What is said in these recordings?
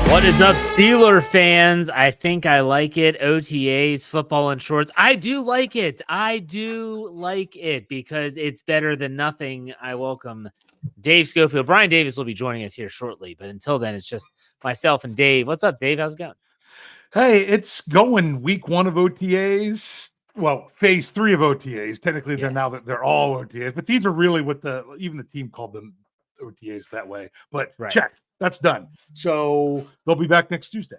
What is up, Steeler fans? I think I like it. OTAs, football and shorts. I do like it. Because it's better than nothing. I welcome Dave Schofield. Brian Davis will be joining us here shortly, but until then, it's just myself and Dave. What's up, Dave? How's it going? Hey, it's going week 1 of OTAs. Well, phase 3 of OTAs. Technically, they're all OTAs, but these are really what even the team called them OTAs that way. But check. That's done. So they'll be back next Tuesday.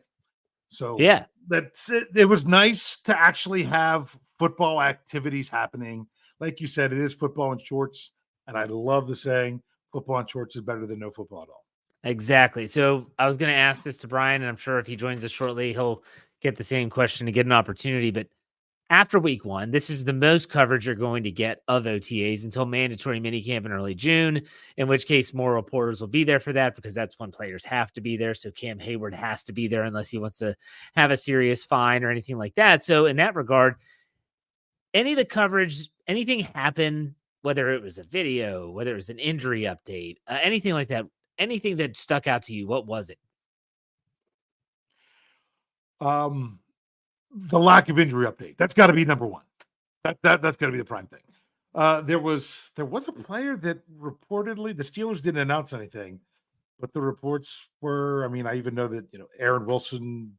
So yeah, that's it. It was nice to actually have football activities happening. Like you said, it is football and shorts. And I love the saying, football and shorts is better than no football at all. Exactly. So I was going to ask this to Brian, and I'm sure if he joins us shortly, he'll get the same question to get an opportunity. But after week 1, this is the most coverage you're going to get of OTAs until mandatory minicamp in early June, in which case more reporters will be there for that because that's when players have to be there. So Cam Hayward has to be there unless he wants to have a serious fine or anything like that. So in that regard, any of the coverage, anything happen, whether it was a video, whether it was an injury update, anything like that, anything that stuck out to you, what was it? The lack of injury update. That's got to be number one. That's got to be the prime thing. There was a player that reportedly the Steelers didn't announce anything, but the reports were. I mean, I even know that Aaron Wilson,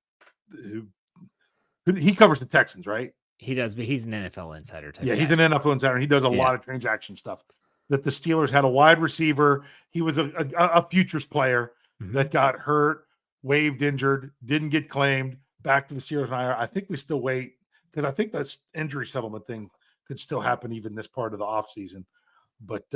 who he covers the Texans, right? He does, but he's an NFL insider type. Yeah, he's an NFL insider. He does a lot of transaction stuff. That the Steelers had a wide receiver. He was a futures player that got hurt, waived, injured, didn't get claimed. Back to the Steelers and I think we still wait because I think that injury settlement thing could still happen even this part of the offseason. But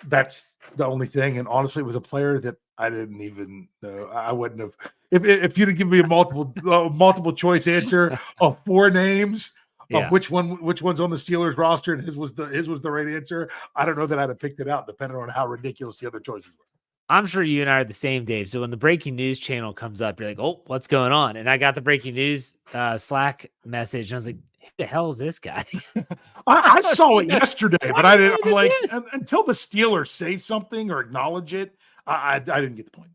that's the only thing. And honestly, it was a player that I didn't even know. I wouldn't have if you'd have given me a multiple choice answer of 4 names of which one's on the Steelers roster and his was the right answer. I don't know that I'd have picked it out depending on how ridiculous the other choices were. I'm sure you and I are the same, Dave. So when the breaking news channel comes up, you're like, oh, what's going on? And I got the breaking news Slack message. And I was like, who the hell is this guy? I saw it yesterday, but I didn't. I'm like, until the Steelers say something or acknowledge it, I didn't get the point.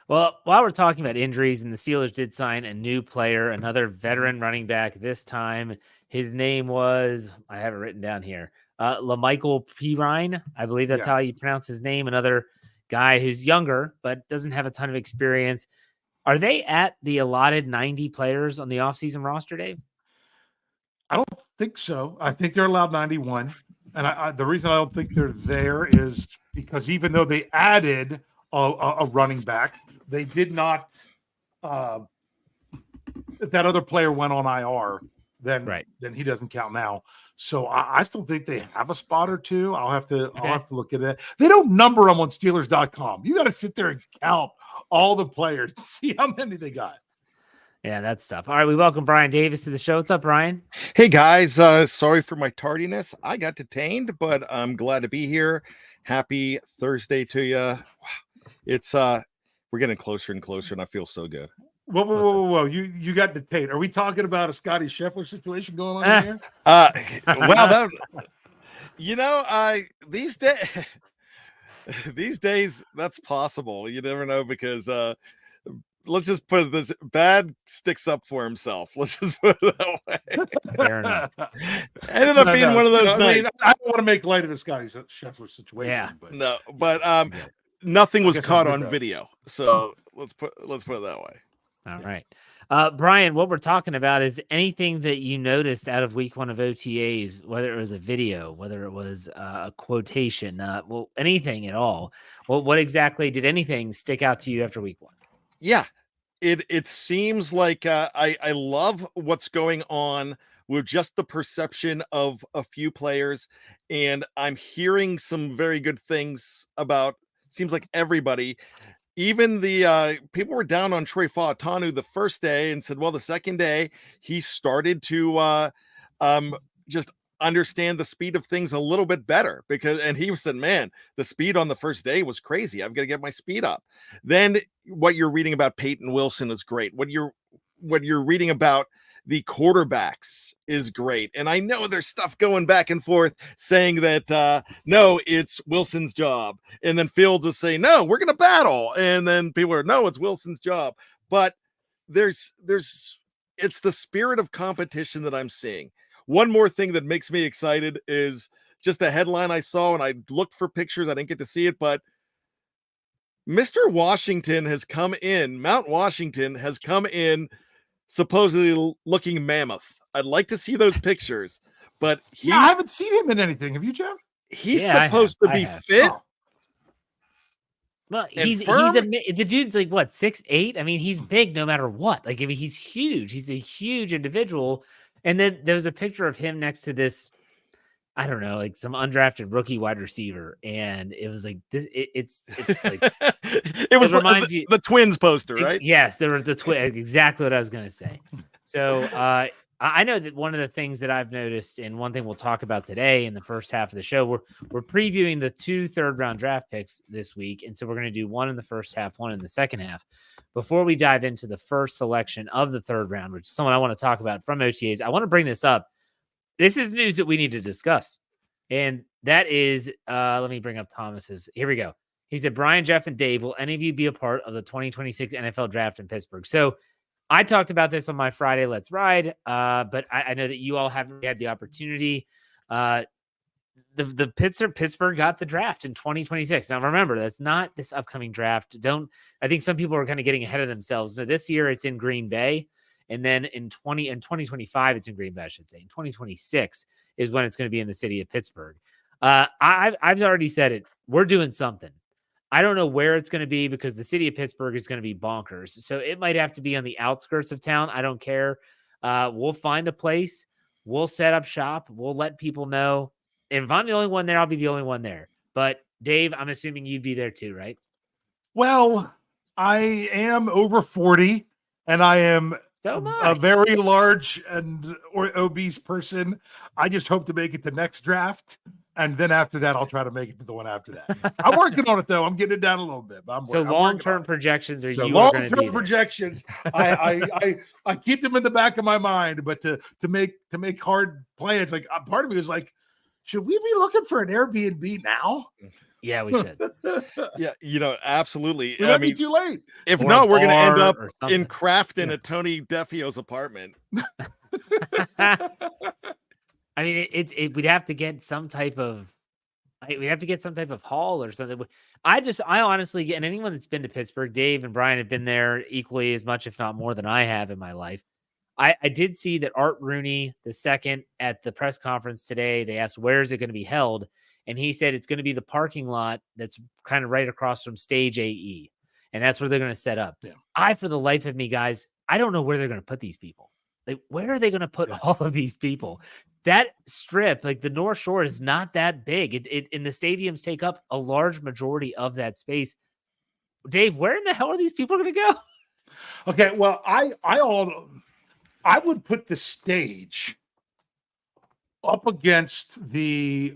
Well, while we're talking about injuries, and the Steelers did sign a new player, another veteran running back this time. His name was, I have it written down here, LaMichael Pirine. I believe that's how you pronounce his name. Another guy who's younger but doesn't have a ton of experience. Are they at the allotted 90 players on the offseason roster, Dave? I don't think so. I think they're allowed 91. And the reason I don't think they're there is because even though they added a running back, they did not that other player went on IR, then he doesn't count now. So I still think they have a spot or two. I'll have to look at it. They don't number them on Steelers.com. You got to sit there and count all the players to see how many they got. Yeah, that's tough. All right, we welcome Brian Davis to the show. What's up, Brian? Hey guys, sorry for my tardiness. I got detained, but I'm glad to be here. Happy Thursday to you. It's we're getting closer and closer, and I feel so good. Whoa! You got detained. Are we talking about a Scotty Scheffler situation going on here? Well, these days that's possible. You never know because let's just put it this: bad sticks up for himself. Let's just put it that way. Fair enough. Ended up being one of those nights. I mean, I don't want to make light of the Scotty Scheffler situation. Yeah, nothing was caught on video, so let's put it that way. All right. Brian, what we're talking about is anything that you noticed out of week 1 of OTAs, whether it was a video, whether it was a quotation, anything at all. Well, what exactly did anything stick out to you after week 1? Yeah, it seems like I love what's going on with just the perception of a few players, and I'm hearing some very good things about, seems like everybody. Even the people were down on Troy Fautanu the first day and said, well, the second day he started to just understand the speed of things a little bit better and he said, man, the speed on the first day was crazy. I've got to get my speed up. Then what you're reading about Payton Wilson is great. What you're reading about the quarterbacks is great. And I know there's stuff going back and forth saying that, no, it's Wilson's job. And then Fields is saying, no, we're going to battle. And then people are, no, it's Wilson's job. But it's the spirit of competition that I'm seeing. One more thing that makes me excited is just a headline I saw, and I looked for pictures. I didn't get to see it, but Mr. Washington has come in. Mount Washington has come in supposedly looking mammoth. I'd like to see those pictures, but I haven't seen him in anything. Have you, Jeff? He's supposed to be fit. Oh. Well, the dude's like what, 6'8"? I mean, he's big no matter what. Like, I mean, he's huge. He's a huge individual. And then there was a picture of him next to this, I don't know, like some undrafted rookie wide receiver, and it was like this. It's like it was reminds you the Twins poster, right? Yes, there were the Twins. Exactly what I was going to say. So I know that one of the things that I've noticed, and one thing we'll talk about today in the first half of the show, we're previewing the 2 third-round draft picks this week, and so we're going to do one in the first half, one in the second half. Before we dive into the first selection of the third round, which is someone I want to talk about from OTAs, I want to bring this up. This is news that we need to discuss. And that is, let me bring up Thomas's. Here we go. He said, Brian, Jeff, and Dave, will any of you be a part of the 2026 NFL draft in Pittsburgh? So I talked about this on my Friday Let's Ride, but I know that you all haven't had the opportunity. The Pittsburgh got the draft in 2026. Now, remember, that's not this upcoming draft. I think some people are kind of getting ahead of themselves. So this year it's in Green Bay. And then in 2025, it's in Green Bay, I should say. In 2026 is when it's going to be in the city of Pittsburgh. I've already said it. We're doing something. I don't know where it's going to be because the city of Pittsburgh is going to be bonkers. So it might have to be on the outskirts of town. I don't care. We'll find a place. We'll set up shop. We'll let people know. And if I'm the only one there, I'll be the only one there. But Dave, I'm assuming you'd be there too, right? Well, I am over 40 and I am a very large and obese person. I just hope to make it the next draft. And then after that, I'll try to make it to the one after that. I'm working on it, though. I'm getting it down a little bit. But so long-term projections are you long-term projections. I keep them in the back of my mind, but to make hard plans, like part of me was like, should we be looking for an Airbnb now? Yeah, we should. Yeah, absolutely. It might be too late. If not, we're going to end up in Crafton at Tony Defio's apartment. I mean, we'd have to get some type of hall or something. I honestly, and anyone that's been to Pittsburgh, Dave and Brian have been there equally as much, if not more than I have in my life. I did see that Art Rooney II at the press conference today, they asked, where is it going to be held? And he said it's going to be the parking lot that's kind of right across from Stage AE. And that's where they're going to set up. Yeah. For the life of me, guys, I don't know where they're going to put these people. Like, where are they going to put all of these people? That strip, like the North Shore, is not that big. And the stadiums take up a large majority of that space. Dave, where in the hell are these people going to go? Okay, well, I would put the stage up against the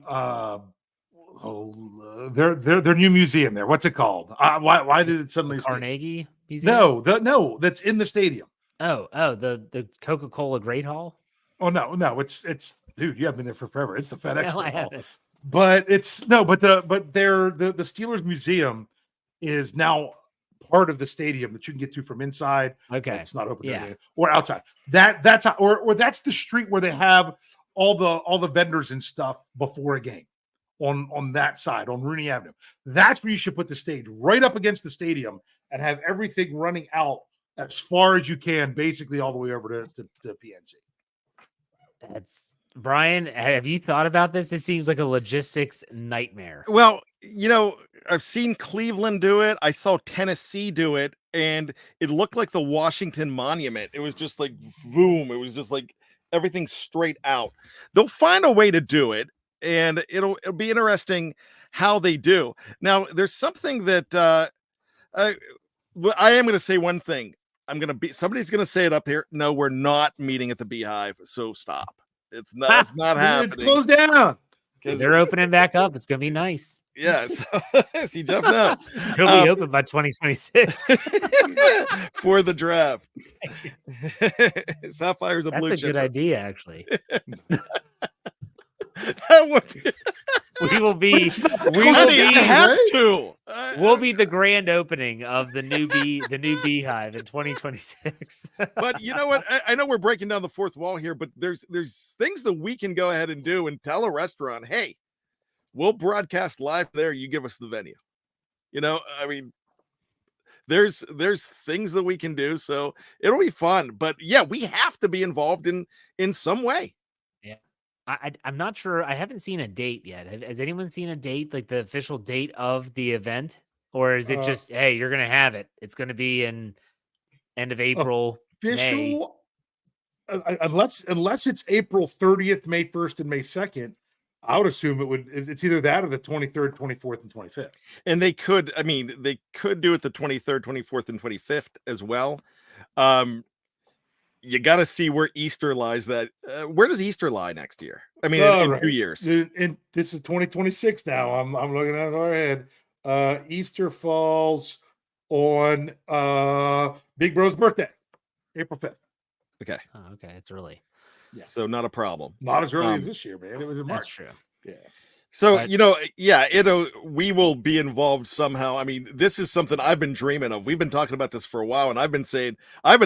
their new museum there. What's it called? Why did it suddenly Carnegie Museum? No, that's in the stadium. Oh, the Coca-Cola Great Hall. Oh no, it's dude, you haven't been there for forever. It's the FedEx Hall. But the Steelers Museum is now part of the stadium that you can get to from inside. Okay, it's not open or outside. That's the street where they have all the vendors and stuff before a game on that side on Rooney Avenue. That's where you should put the stage, right up against the stadium, and have everything running out as far as you can, basically all the way over to PNC. That's Brian. Have you thought about this? It seems like a logistics nightmare. Well, I've seen Cleveland do it. I saw Tennessee do it, and it looked like the Washington Monument. It was just like boom. It was just like everything straight out. They'll find a way to do it, and it'll be interesting how they do. Now, there's something that I am going to say one thing. Somebody's going to say it up here. No, we're not meeting at the Beehive. So stop. It's not happening. It's closed down. They're opening back up. It's going to be nice. Yeah. So, see, Jeff knows. It'll be open by 2026 for the draft. Sapphire's a blue That's a chipper. good idea, actually. That would be... We will be. We'll be the grand opening of the new beehive in 2026. But you know what? I know we're breaking down the fourth wall here, but there's things that we can go ahead and do and tell a restaurant, hey, we'll broadcast live there. You give us the venue. You know, I mean, there's things that we can do, so it'll be fun. But yeah, we have to be involved in some way. I'm not sure. I haven't seen a date yet. Has anyone seen a date, like the official date of the event? Or is it just, hey, you're going to have it? It's going to be in end of April, official, May. Unless it's April 30th, May 1st, and May 2nd, I would assume it's either that or the 23rd, 24th, and 25th. And they could do it the 23rd, 24th, and 25th as well. You got to see where Easter lies. Where does Easter lie next year? I mean, in 2 years. And this is 2026 now. I'm looking at our head. Easter falls on Big Bro's birthday, April 5th. Okay. Oh, okay, it's early. Yeah. So not a problem. Not as early as this year, man. It was in March. That's true. Yeah. So, we will be involved somehow. I mean, this is something I've been dreaming of. We've been talking about this for a while, and I've been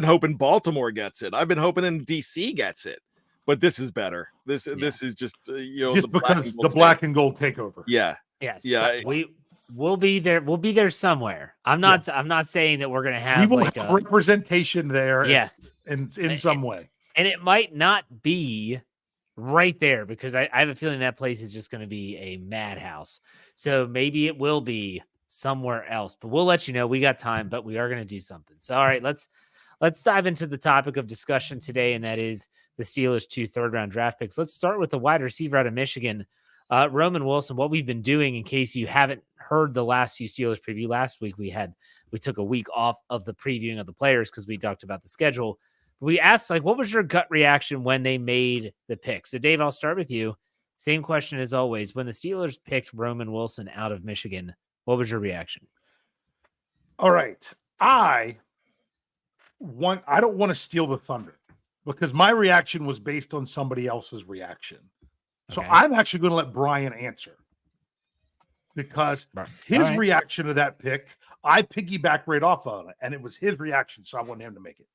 hoping Baltimore gets it. I've been hoping DC gets it, but this is better. This is just, just because the black and gold takeover. Yeah. Yes. Yeah. We'll be there. We'll be there somewhere. I'm not saying that we're going to have have representation there. Yes. In some way. And it might not be right there because I have a feeling that place is just going to be a madhouse. So maybe it will be somewhere else, but we'll let you know. We got time, but we are going to do something. So, all right, let's dive into the topic of discussion today, and that is the Steelers' 2 third-round draft picks. Let's start with the wide receiver out of Michigan, Roman Wilson. What we've been doing, in case you haven't heard the last few Steelers preview last week, we took a week off of the previewing of the players because we talked about the schedule. We asked, what was your gut reaction when they made the pick? So, Dave, I'll start with you. Same question as always. When the Steelers picked Roman Wilson out of Michigan, what was your reaction? All right. I don't want to steal the thunder because my reaction was based on somebody else's reaction. So I'm actually going to let Brian answer because his reaction to that pick, I piggybacked right off on it, and it was his reaction, so I want him to make it.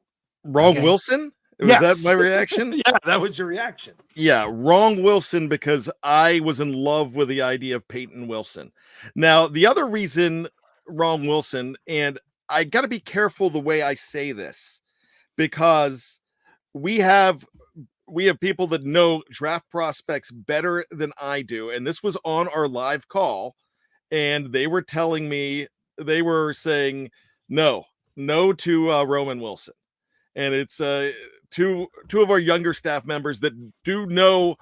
Wrong Wilson? Was that my reaction? Yeah, that was your reaction. Yeah, wrong Wilson because I was in love with the idea of Payton Wilson. Now, the other reason wrong Wilson, and I got to be careful the way I say this because we have people that know draft prospects better than I do, and this was on our live call, and they were telling me, they were saying no to Roman Wilson. And it's two of our younger staff members that know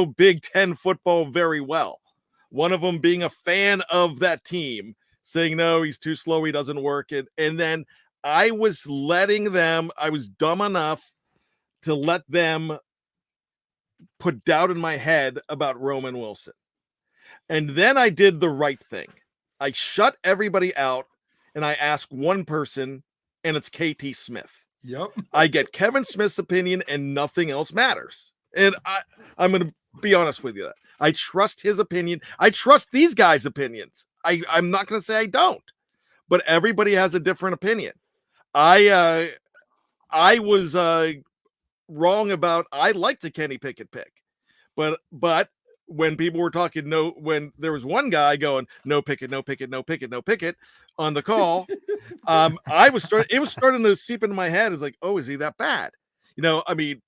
Big Ten football very well. One of them being a fan of that team, saying, no, he's too slow, he doesn't work it. And then I was I was dumb enough to let them put doubt in my head about Roman Wilson. And then I did the right thing. I shut everybody out and I asked one person, and it's KT Smith. Yep. I get Kevin Smith's opinion and nothing else matters. And I'm going to be honest with you. I trust his opinion. I trust these guys' opinions. I'm not going to say I don't, but everybody has a different opinion. I was wrong about, I liked the Kenny Pickett pick, but when people were talking, when there was one guy going, no Pickett, no Pickett, no Pickett, no Pickett on the call, it was starting to seep into my head. It's like, oh, is he that bad? I mean,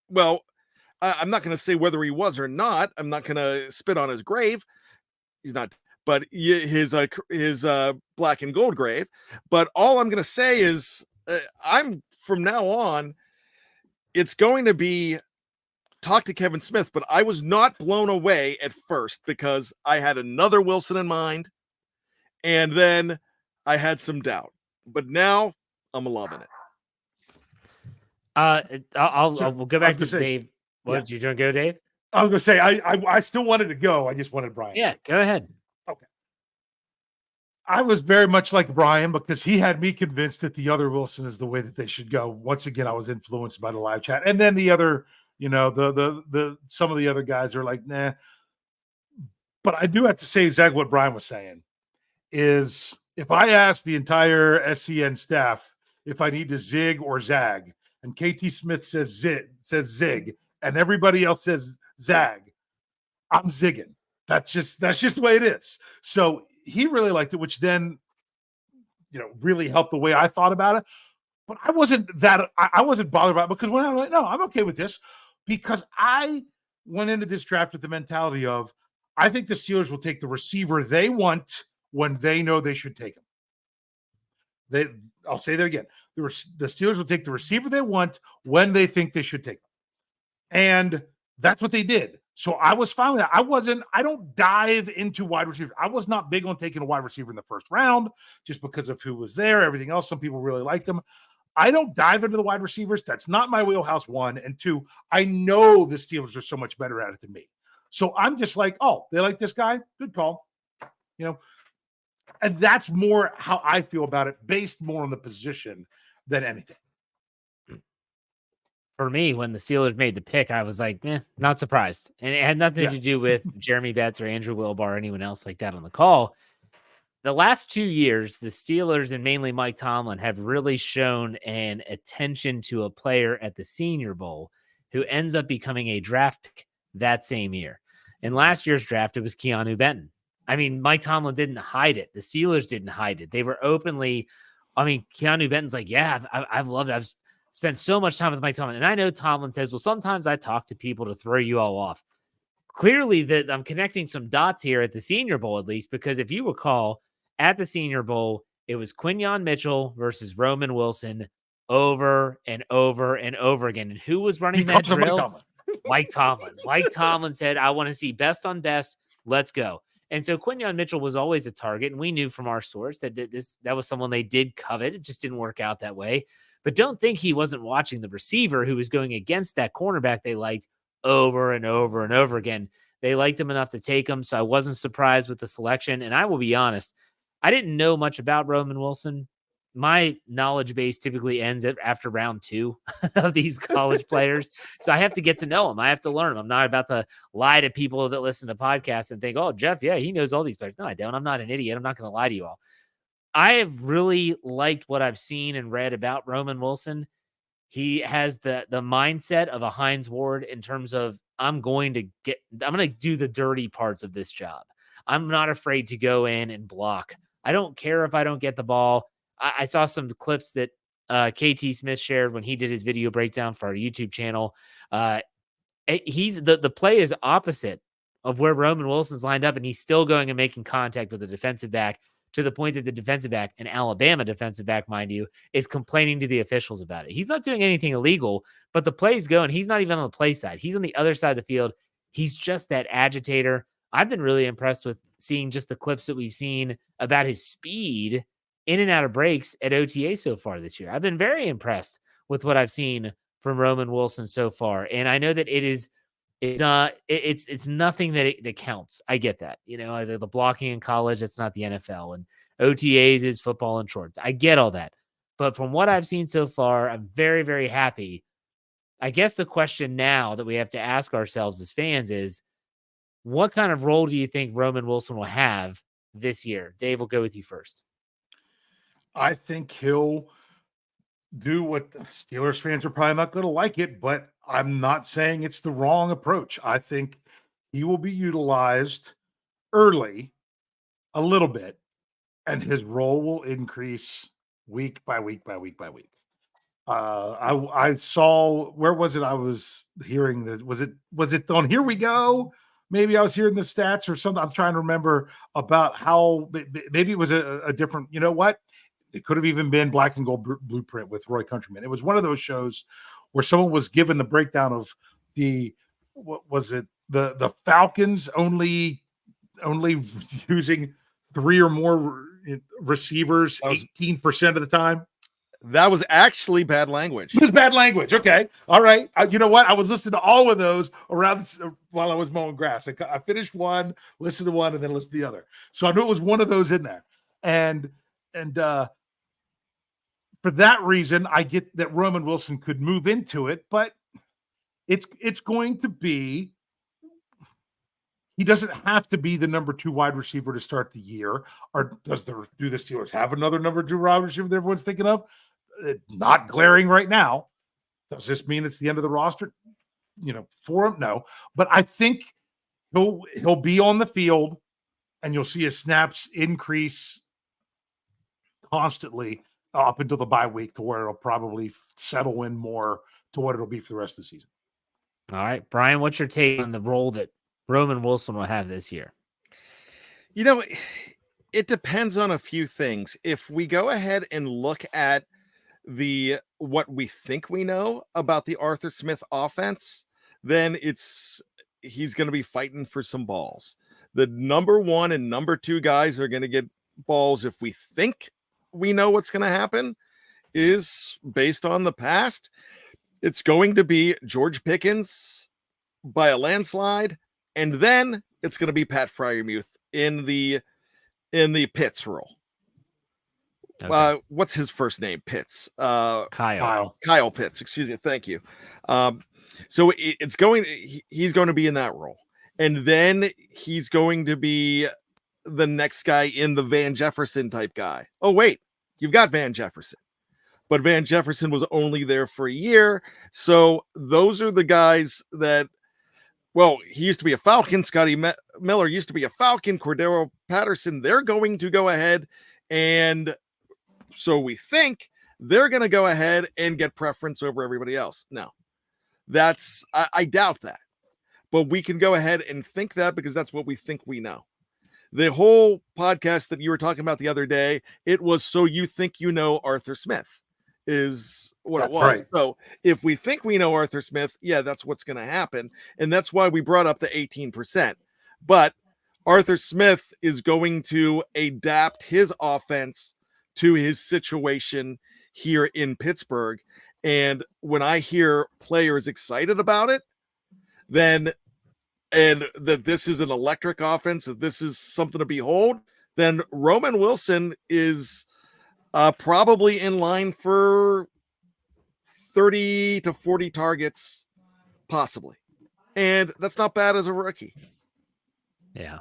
well, I'm not going to say whether he was or not. I'm not going to spit on his grave. He's not, but his black and gold grave. But all I'm going to say is I'm from now on, it's going to be talk to Kevin Smith, but I was not blown away at first because I had another Wilson in mind, and then I had some doubt. But now I'm loving it. We'll go back to Dave. What did you go, Dave? I was going to say, I still wanted to go. I just wanted Brian. Yeah, go ahead. Okay. I was very much like Brian because he had me convinced that the other Wilson is the way that they should go. Once again, I was influenced by the live chat. And then the other, the some of the other guys are like, nah. But I do have to say exactly what Brian was saying is if I ask the entire SCN staff if I need to zig or zag, and KT Smith says zig, and everybody else says zag, I'm zigging. That's just the way it is. So he really liked it, which then, really helped the way I thought about it. But I wasn't bothered about it because when I was like, no, I'm okay with this because I went into this draft with the mentality of, I think the Steelers will take the receiver they want when they know they should take him. I'll say that again. The Steelers will take the receiver they want when they think they should take him. And that's what they did. So I was fine with that. I don't dive into wide receiver. I was not big on taking a wide receiver in the first round just because of who was there, everything else. Some people really liked them. I don't dive into the wide receivers. That's not my wheelhouse, one. And two, I know the Steelers are so much better at it than me. So I'm just like, oh, they like this guy? Good call. And that's more how I feel about it, based more on the position than anything. For me, when the Steelers made the pick, I was like, not surprised. And it had nothing to do with Jeremy Betts or Andrew Wilbar or anyone else like that on the call. The last 2 years, the Steelers and mainly Mike Tomlin have really shown an attention to a player at the Senior Bowl who ends up becoming a draft pick that same year. In last year's draft, it was Keanu Benton. I mean, Mike Tomlin didn't hide it. The Steelers didn't hide it. They were openly, Keanu Benton's like, I've loved it. I've spent so much time with Mike Tomlin. And I know Tomlin says, well, sometimes I talk to people to throw you all off. Clearly that I'm connecting some dots here at the Senior Bowl, at least, because if you recall, at the Senior Bowl, it was Quinyon Mitchell versus Roman Wilson over and over and over again. And who was running that drill? Mike Tomlin. Mike Tomlin said, I want to see best on best. Let's go. And so Quinyon Mitchell was always a target. And we knew from our source that that was someone they did covet. It just didn't work out that way. But don't think he wasn't watching the receiver who was going against that cornerback they liked over and over and over again. They liked him enough to take him. So I wasn't surprised with the selection. And I will be honest, I didn't know much about Roman Wilson. My knowledge base typically ends after round 2 of these college players. So I have to get to know them. I have to learn them. I'm not about to lie to people that listen to podcasts and think, oh, Jeff, yeah, he knows all these players. No, I don't. I'm not an idiot. I'm not going to lie to you all. I have really liked what I've seen and read about Roman Wilson. He has the mindset of a Hines Ward in terms of, I'm going to do the dirty parts of this job. I'm not afraid to go in and block. I don't care if I don't get the ball. I saw some clips that KT Smith shared when he did his video breakdown for our YouTube channel. He's the play is opposite of where Roman Wilson's lined up, and he's still going and making contact with the defensive back to the point that the defensive back, an Alabama defensive back, mind you, is complaining to the officials about it. He's not doing anything illegal, but the play's going. He's not even on the play side. He's on the other side of the field. He's just that agitator. I've been really impressed with seeing just the clips that we've seen about his speed in and out of breaks at OTA so far this year. I've been very impressed with what I've seen from Roman Wilson so far. And I know that it's nothing that counts. I get that, the blocking in college, it's not the NFL, and OTAs is football and shorts. I get all that. But from what I've seen so far, I'm very, very happy. I guess the question now that we have to ask ourselves as fans is, what kind of role do you think Roman Wilson will have this year? Dave, we'll go with you first. I think he'll do what Steelers fans are probably not going to like it, but I'm not saying it's the wrong approach. I think he will be utilized early a little bit, and his role will increase week by week by week by week. I saw, where was it? I was hearing that. Was it on Here We Go? Maybe I was hearing the stats or something. I'm trying to remember about how maybe it was a different, you know what? It could have even been Black and Gold Blueprint with Roy Countryman. It was one of those shows where someone was given the breakdown of the Falcons only using 3 or more receivers 18% of the time. That was actually bad language. It was bad language. Okay. All right. You know what? I was listening to all of those while I was mowing grass. I finished one, listened to one, and then listened to the other. So I knew it was one of those in there. And for that reason, I get that Roman Wilson could move into it, but it's going to be, he doesn't have to be the number 2 wide receiver to start the year. Or do the Steelers have another number 2 wide receiver that everyone's thinking of? Not glaring right now. Does this mean it's the end of the roster? For him? No. But I think he'll be on the field, and you'll see his snaps increase constantly up until the bye week, to where it'll probably settle in more to what it'll be for the rest of the season. All right, Brian, what's your take on the role that Roman Wilson will have this year? It depends on a few things. If we go ahead and look at what we think we know about the Arthur Smith offense, then he's going to be fighting for some balls. The number 1 and number 2 guys are going to get balls. If we think we know what's going to happen, is based on the past, it's going to be George Pickens by a landslide, and then it's going to be Pat Freiermuth in the Pitts role. Okay. What's his first name? Pitts. Kyle Pitts. Excuse me. Thank you. So he's going to be in that role, and then he's going to be the next guy in the Van Jefferson type guy. Oh wait, you've got Van Jefferson, but Van Jefferson was only there for a year. So those are the guys that. Well, he used to be a Falcon. Scotty Miller used to be a Falcon. Cordero Patterson. They're going to go ahead and. So we think they're going to go ahead and get preference over everybody else. No, I doubt that, but we can go ahead and think that because that's what we think we know. The whole podcast that you were talking about the other day, it was so you think you know Arthur Smith is what that's it was. Right. So if we think we know Arthur Smith, yeah, that's what's going to happen. And that's why we brought up the 18%. But Arthur Smith is going to adapt his offense to his situation here in Pittsburgh. And when I hear players excited about it, and that this is an electric offense, that this is something to behold, then Roman Wilson is probably in line for 30 to 40 targets, possibly. And that's not bad as a rookie. Yeah.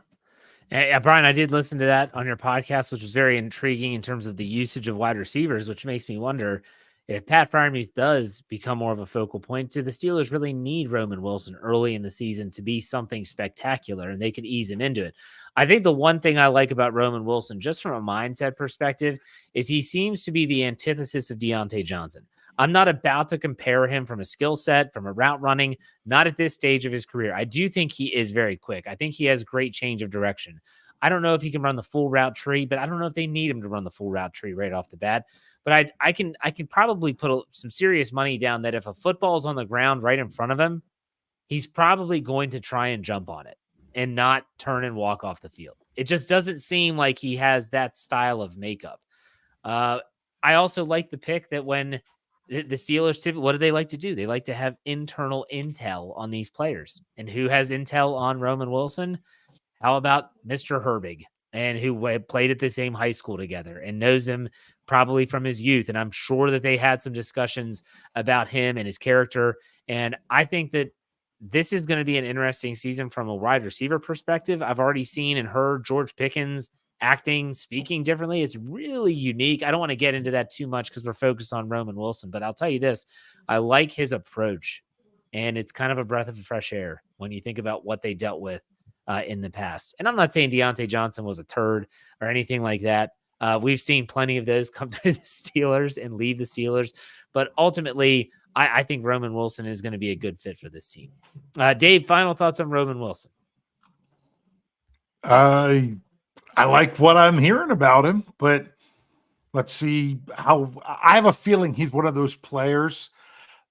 Yeah, Brian, I did listen to that on your podcast, which was very intriguing in terms of the usage of wide receivers, which makes me wonder if Pat Freiermuth does become more of a focal point. Do the Steelers really need Roman Wilson early in the season to be something spectacular, and they could ease him into it? I think the one thing I like about Roman Wilson, just from a mindset perspective, is he seems to be the antithesis of Deontay Johnson. I'm not about to compare him from a skill set, from a route running, not at this stage of his career. I do think he is very quick. I think he has great change of direction. I don't know if he can run the full route tree, but I don't know if they need him to run the full route tree right off the bat. But I can probably put some serious money down that if a football is on the ground right in front of him, he's probably going to try and jump on it and not turn and walk off the field. It just doesn't seem like he has that style of makeup. I also like the pick that when the Steelers, what do they like to do? They like to have internal intel on these players. And who has intel on Roman Wilson? How about Mr. Herbig, and who played at the same high school together and knows him probably from his youth. And I'm sure that they had some discussions about him and his character. And I think that this is going to be an interesting season from a wide receiver perspective. I've already seen and heard George Pickens acting, speaking differently. It's really unique. I don't want to get into that too much because we're focused on Roman Wilson, but I'll tell you this, I like his approach, and it's kind of a breath of fresh air when you think about what they dealt with in the past. And I'm not saying Deontay Johnson was a turd or anything like that. We've seen plenty of those come to the Steelers and leave the Steelers, but ultimately I think Roman Wilson is going to be a good fit for this team. Dave, final thoughts on Roman Wilson? I like what I'm hearing about him, but let's see how. I have a feeling he's one of those players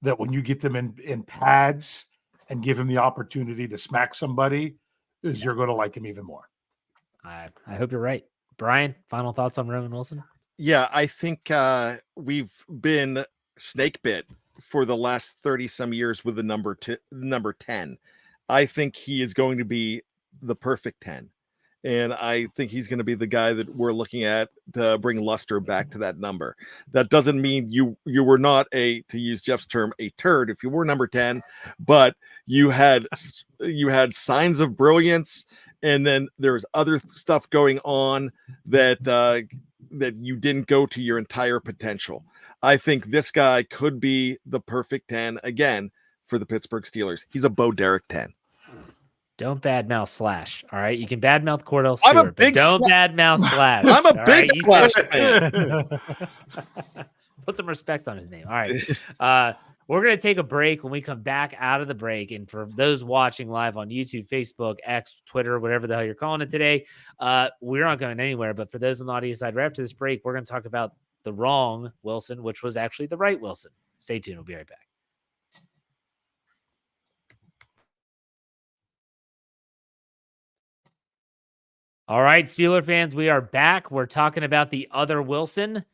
that when you get them in pads and give him the opportunity to smack somebody, is you're going to like him even more. I hope you're right. Brian, final thoughts on Roman Wilson? Yeah, I think we've been snake bit for the last 30 some years with the number 10. I think he is going to be the perfect 10. And I think he's going to be the guy that we're looking at to bring luster back to that number. That doesn't mean you were not to use Jeff's term, a turd if you were number 10, but you had signs of brilliance, and then there was other stuff going on that that you didn't go to your entire potential. I think this guy could be the perfect 10 again for the Pittsburgh Steelers. He's a Bo Derek 10. Don't badmouth Slash. All right. You can badmouth Cordell I'm a Stewart, but big don't badmouth Slash. I'm a all big right? Slash fan. Put some respect on his name. All right. We're going to take a break. When we come back out of the break, and for those watching live on YouTube, Facebook, X, Twitter, whatever the hell you're calling it today, we're not going anywhere. But for those on the audio side, right after this break, we're going to talk about the wrong Wilson, which was actually the right Wilson. Stay tuned. We'll be right back. All right, Steeler fans, we are back. We're talking about the other Wilson.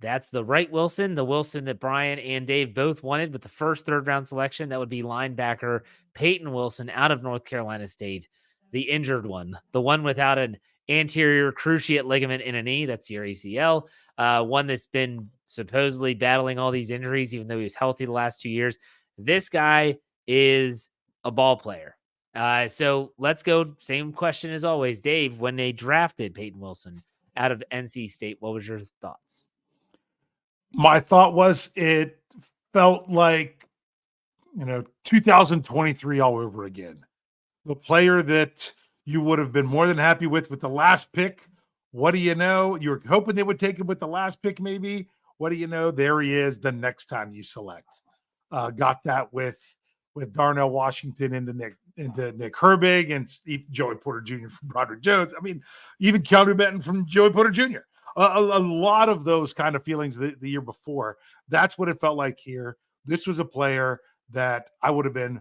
That's the right Wilson, the Wilson that Brian and Dave both wanted with the first third-round selection. That would be linebacker Payton Wilson out of North Carolina State, the injured one, the one without an anterior cruciate ligament in a knee. That's your ACL, one that's been supposedly battling all these injuries, even though he was healthy the last 2 years. This guy is a ball player. So let's go. Same question as always. Dave, when they drafted Payton Wilson out of NC State, what was your thoughts? My thought was it felt like, 2023 all over again. The player that you would have been more than happy with the last pick. What do you know? You were hoping they would take him with the last pick, maybe. What do you know? There he is the next time you select. Got that with Darnell Washington into Nick Herbig and Joey Porter Jr. from Broderick Jones. I mean, even Keanu Benton from Joey Porter Jr. A lot of those kind of feelings the year before. That's what it felt like here. This was a player that I would have been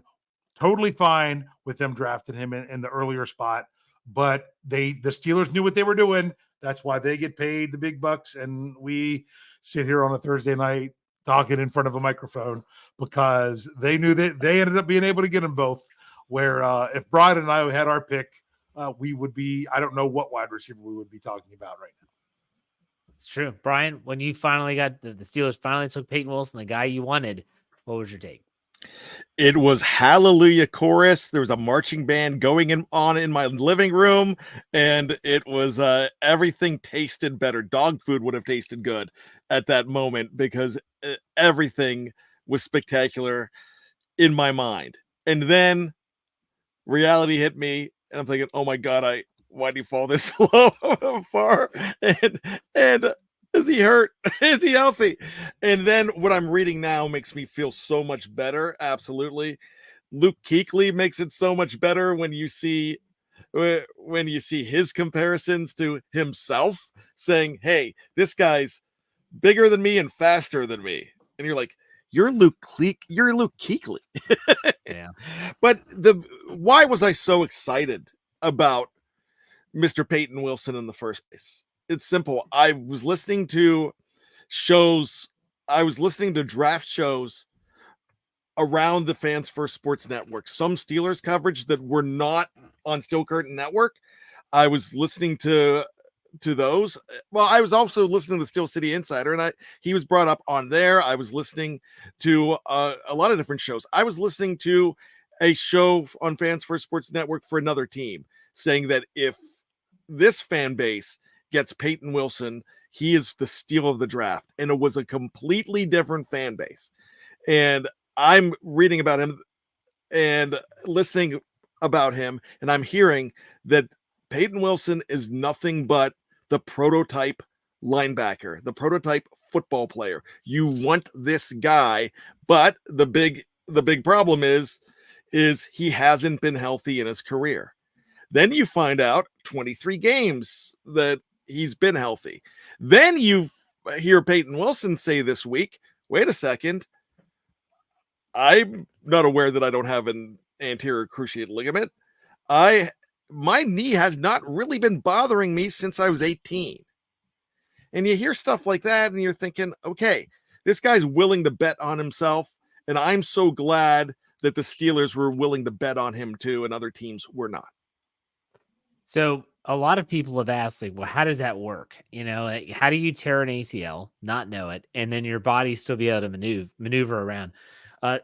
totally fine with them drafting him in the earlier spot, but the Steelers knew what they were doing. That's why they get paid the big bucks, and we sit here on a Thursday night talking in front of a microphone because they knew that they ended up being able to get them both. Where if Brian and I had our pick, we would be, I don't know what wide receiver we would be talking about right now. It's true. Brian, when you finally got the Steelers finally took Payton Wilson, the guy you wanted, what was your take? It was Hallelujah Chorus. There was a marching band going on in my living room, and it was everything tasted better. Dog food would have tasted good at that moment because everything was spectacular in my mind. And then reality hit me, and I'm thinking, oh my God, why do you fall this low far? And is he hurt? Is he healthy? And then what I'm reading now makes me feel so much better. Absolutely. Luke Kuechly makes it so much better when you see his comparisons to himself, saying, hey, this guy's bigger than me and faster than me. And you're like, you're Luke Kuechly. Yeah. But why was I so excited about Mr. Payton Wilson in the first place? It's simple. I was listening to draft shows around the Fans First Sports Network. Some Steelers coverage that were not on Steel Curtain Network. I was listening to those. Well, I was also listening to the Steel City Insider, and he was brought up on there. I was listening to a lot of different shows. I was listening to a show on Fans First Sports Network for another team saying that if this fan base gets Payton Wilson, he is the steal of the draft. And it was a completely different fan base. And I'm reading about him and listening about him, and I'm hearing that Payton Wilson is nothing but the prototype linebacker, the prototype football player. You want this guy, but the big problem is he hasn't been healthy in his career. Then you find out 23 games that he's been healthy. Then you hear Payton Wilson say this week, wait a second, I'm not aware that I don't have an anterior cruciate ligament. My knee has not really been bothering me since I was 18. And you hear stuff like that and you're thinking, okay, this guy's willing to bet on himself. And I'm so glad that the Steelers were willing to bet on him too, and other teams were not. So a lot of people have asked, like, well, how does that work? Like, how do you tear an ACL, not know it, and then your body still be able to maneuver around?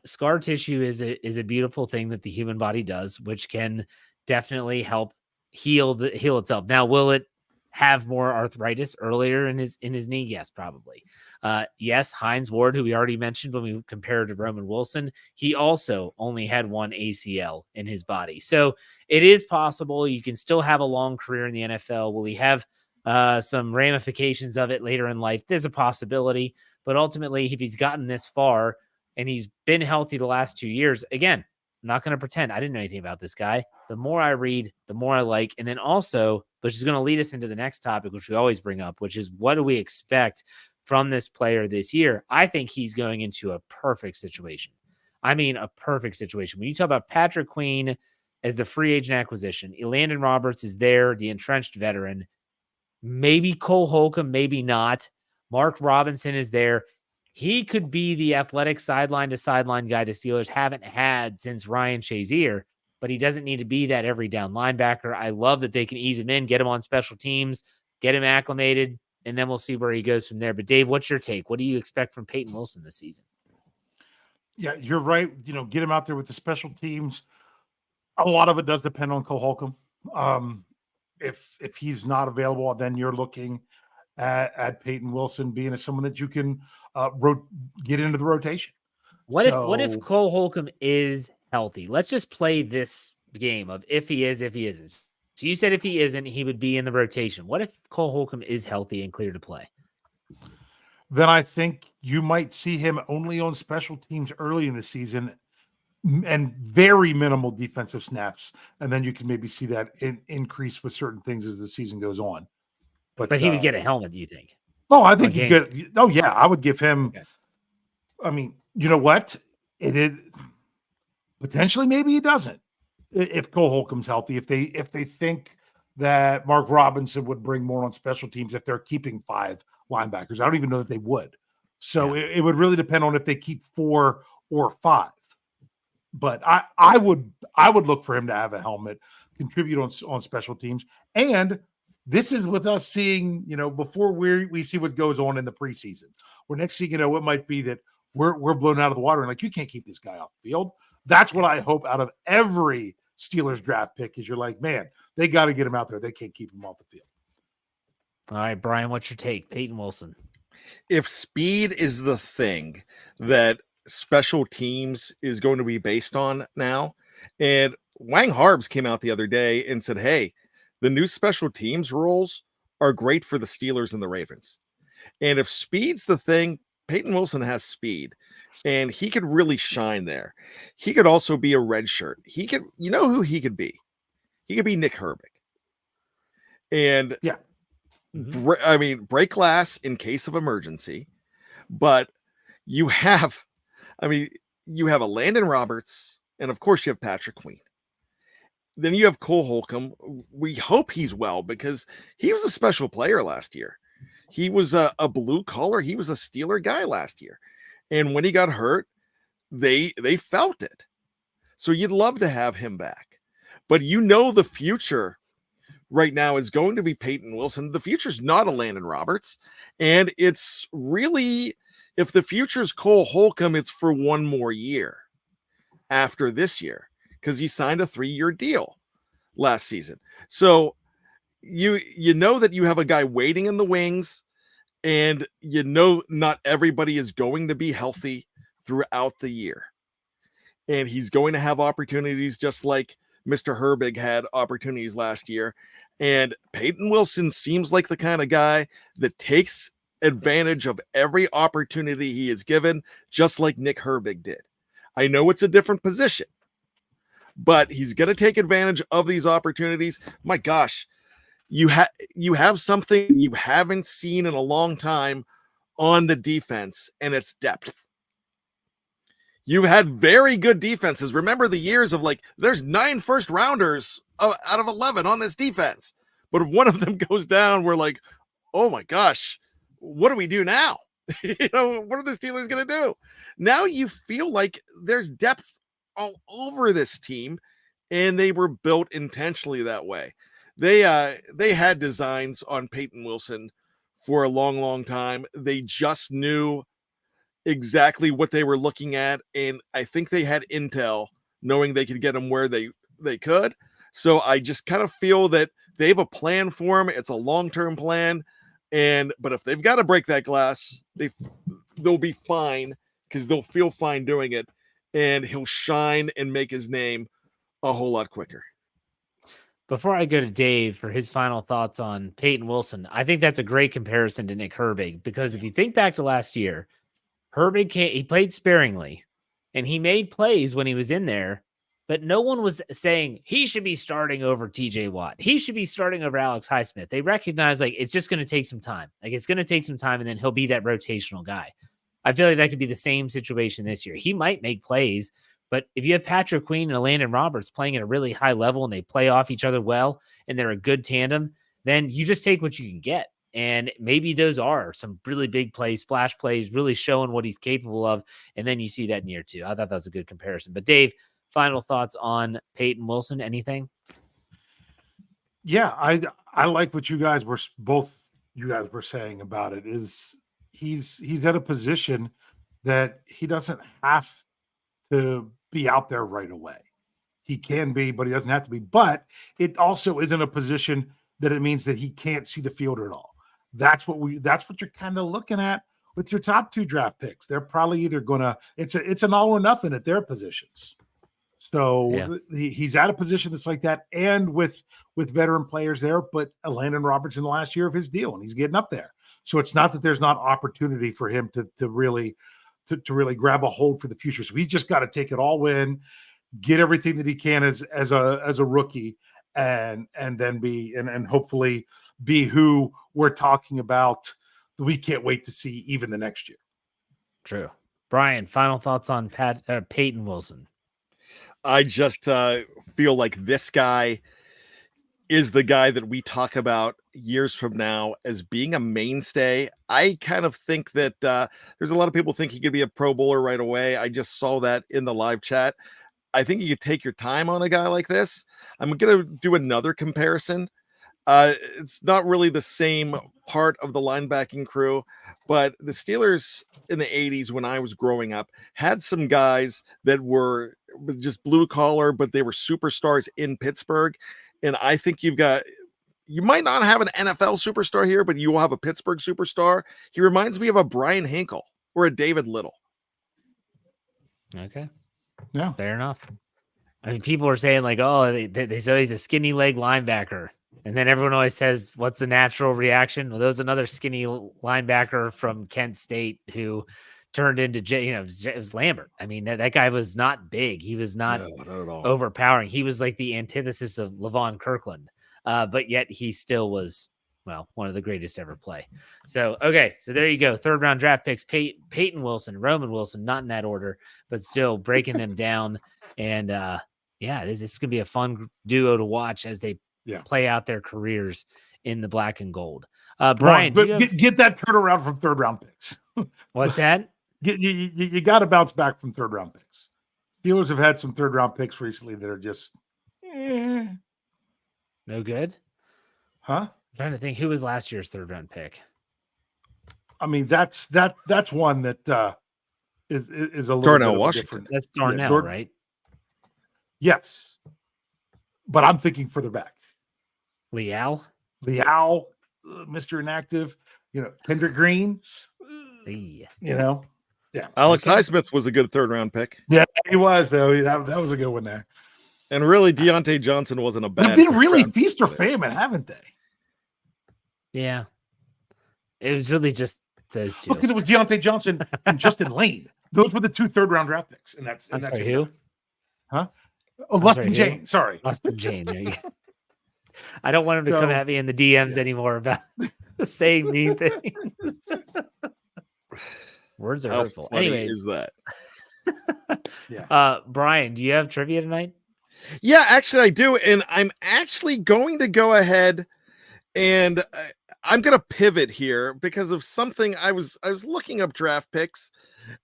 Scar tissue is a beautiful thing that the human body does, which can definitely help heal itself. Now, will it have more arthritis earlier in his knee? Yes, probably. Yes, Hines Ward, who we already mentioned when we compared to Roman Wilson, he also only had one ACL in his body. So it is possible you can still have a long career in the NFL. Will he have some ramifications of it later in life? There's a possibility, but ultimately, if he's gotten this far and he's been healthy the last 2 years, again, I'm not going to pretend I didn't know anything about this guy. The more I read, the more I like. And then also, which is going to lead us into the next topic, which we always bring up, which is what do we expect from this player this year? I think he's going into a perfect situation. I mean, a perfect situation. When you talk about Patrick Queen as the free agent acquisition, Elandon Roberts is there, the entrenched veteran. Maybe Cole Holcomb, maybe not. Mark Robinson is there. He could be the athletic sideline to sideline guy the Steelers haven't had since Ryan Shazier, but he doesn't need to be that every down linebacker. I love that they can ease him in, get him on special teams, get him acclimated, and then we'll see where he goes from there. But Dave, what's your take? What do you expect from Payton Wilson this season? Yeah, you're right. Get him out there with the special teams. A lot of it does depend on Cole Holcomb. If he's not available, then you're looking at Payton Wilson being someone that you can get into the rotation. What if Cole Holcomb is healthy? Let's just play this game of if he is, if he isn't. So you said if he isn't, he would be in the rotation. What if Cole Holcomb is healthy and clear to play? Then I think you might see him only on special teams early in the season and very minimal defensive snaps. And then you can maybe see that increase with certain things as the season goes on. But he would get a helmet, do you think? Oh, I think he could. Oh, yeah. I would give him. Okay. I mean, you know what? It is potentially maybe he doesn't. If Cole Holcomb's healthy, if they think that Mark Robinson would bring more on special teams if they're keeping 5 linebackers. I don't even know that they would. So it would really depend on if they keep 4 or 5. But I would look for him to have a helmet, contribute on special teams. And this is with us seeing, before we see what goes on in the preseason. Where next thing it might be that we're blown out of the water and like, you can't keep this guy off the field. That's what I hope out of every Steelers draft pick is you're like, man, they got to get him out there. They can't keep him off the field. All right, Brian, what's your take? Payton Wilson. If speed is the thing that special teams is going to be based on now, and Wang Harbs came out the other day and said, hey, the new special teams roles are great for the Steelers and the Ravens. And if speed's the thing, Payton Wilson has speed and he could really shine there. He could also be a red shirt. He could, who he could be? He could be Nick Herbig. And yeah, break glass in case of emergency, but you have a Elandon Roberts, and of course you have Patrick Queen. Then you have Cole Holcomb. We hope he's well because he was a special player last year. He was a blue collar. He was a Steeler guy last year. And when he got hurt, they felt it. So you'd love to have him back. But the future right now is going to be Payton Wilson. The future's not Elandon Roberts. And it's really, if the future's Cole Holcomb, it's for one more year after this year because he signed a 3-year deal last season. So you know that you have a guy waiting in the wings, and not everybody is going to be healthy throughout the year. And he's going to have opportunities just like Mr. Herbig had opportunities last year. And Payton Wilson seems like the kind of guy that takes advantage of every opportunity he is given, just like Nick Herbig did. I know it's a different position, but he's going to take advantage of these opportunities. My gosh, you have something you haven't seen in a long time on the defense, and it's depth. You've had very good defenses. Remember the years of there's 9 first rounders out of 11 on this defense. But if one of them goes down, we're like, oh my gosh, what do we do now? What are the Steelers going to do? Now you feel like there's depth all over this team, and they were built intentionally that way. They had designs on Payton Wilson for a long, long time. They just knew exactly what they were looking at, and I think they had intel knowing they could get him where they could. So I just kind of feel that they have a plan for him. It's a long-term plan, but if they've got to break that glass, they'll be fine, because they'll feel fine doing it, and he'll shine and make his name a whole lot quicker. Before I go to Dave for his final thoughts on Payton Wilson, I think that's a great comparison to Nick Herbig, because if you think back to last year, Herbig he played sparingly and he made plays when he was in there, but no one was saying he should be starting over TJ Watt. He should be starting over Alex Highsmith. They recognize like it's just going to take some time. Like it's going to take some time, and then he'll be that rotational guy. I feel like that could be the same situation this year. He might make plays, but if you have Patrick Queen and Landon Roberts playing at a really high level and they play off each other well and they're a good tandem, then you just take what you can get. And maybe those are some really big plays, splash plays, really showing what he's capable of. And then you see that in year two. I thought that was a good comparison. But Dave, final thoughts on Payton Wilson? Anything? Yeah, I like what you guys were saying about it. Is he's at a position that he doesn't have to be out there right away. He can be, but he doesn't have to be. But it also isn't a position that it means that he can't see the field at all. That's what you're kind of looking at with your top two draft picks. They're probably either gonna it's an all or nothing at their positions. So he's at a position that's like that, and with veteran players there, but Landon Roberts in the last year of his deal, and he's getting up there. So it's not that there's not opportunity for him to really grab a hold for the future. So he's just got to take it all in, get everything that he can as a rookie, and then and hopefully be who we're talking about that we can't wait to see even the next year. True. Brian, final thoughts on Payton Wilson? I just feel like this guy is the guy that we talk about years from now as being a mainstay. I kind of think that there's a lot of people think he could be a Pro Bowler right away. I just saw that in the live chat. I think you could take your time on a guy like this. I'm going to do another comparison. It's not really the same part of the linebacking crew, but the Steelers in the 80s, when I was growing up, had some guys that were just blue collar, but they were superstars in Pittsburgh. And I think you might not have an NFL superstar here, but you will have a Pittsburgh superstar. He reminds me of a Brian Hinkle or a David Little. Okay. Yeah. Fair enough. I mean, people are saying like, oh, they said he's a skinny leg linebacker. And then everyone always says, what's the natural reaction? Well, there's another skinny linebacker from Kent State who turned into, it was Lambert. I mean, that guy was not big. He was not overpowering. He was like the antithesis of Levon Kirkland. But yet he still was, well, one of the greatest ever play. So, okay. So there you go. 3rd round draft picks, Payton Wilson, Roman Wilson, not in that order, but still breaking them down. And this is going to be a fun duo to watch as they play out their careers in the black and gold. Brian, get that turnaround from 3rd round picks. What's that? You got to bounce back from 3rd round picks. Steelers have had some 3rd round picks recently that are just no good. Huh? I'm trying to think who was last year's 3rd round pick. I mean, that's one that is a little Darnell bit Washington. Different. That's Darnell, right? Yes, but I'm thinking further back. Leal, Mr. Inactive. Kendrick Green. Yeah. Alex Highsmith was a good 3rd round pick. Yeah, he was though. That was a good one there. And really, Deontay Johnson wasn't a bad. They've been really feast or famine, haven't they? Yeah, it was really just those two. Because it was Deontay Johnson and Justin Lane. Those were the 2 3rd round draft picks, and that's who? Huh? Oh, Lustin Jane. Sorry, Lustin Jane. There you go. I don't want him to come at me in the DMs anymore about saying mean things. Words are hurtful. Anyways, is that? Brian, do you have trivia tonight? Yeah, actually I do. And I'm actually going to go ahead and I'm gonna pivot here because of something I was looking up draft picks,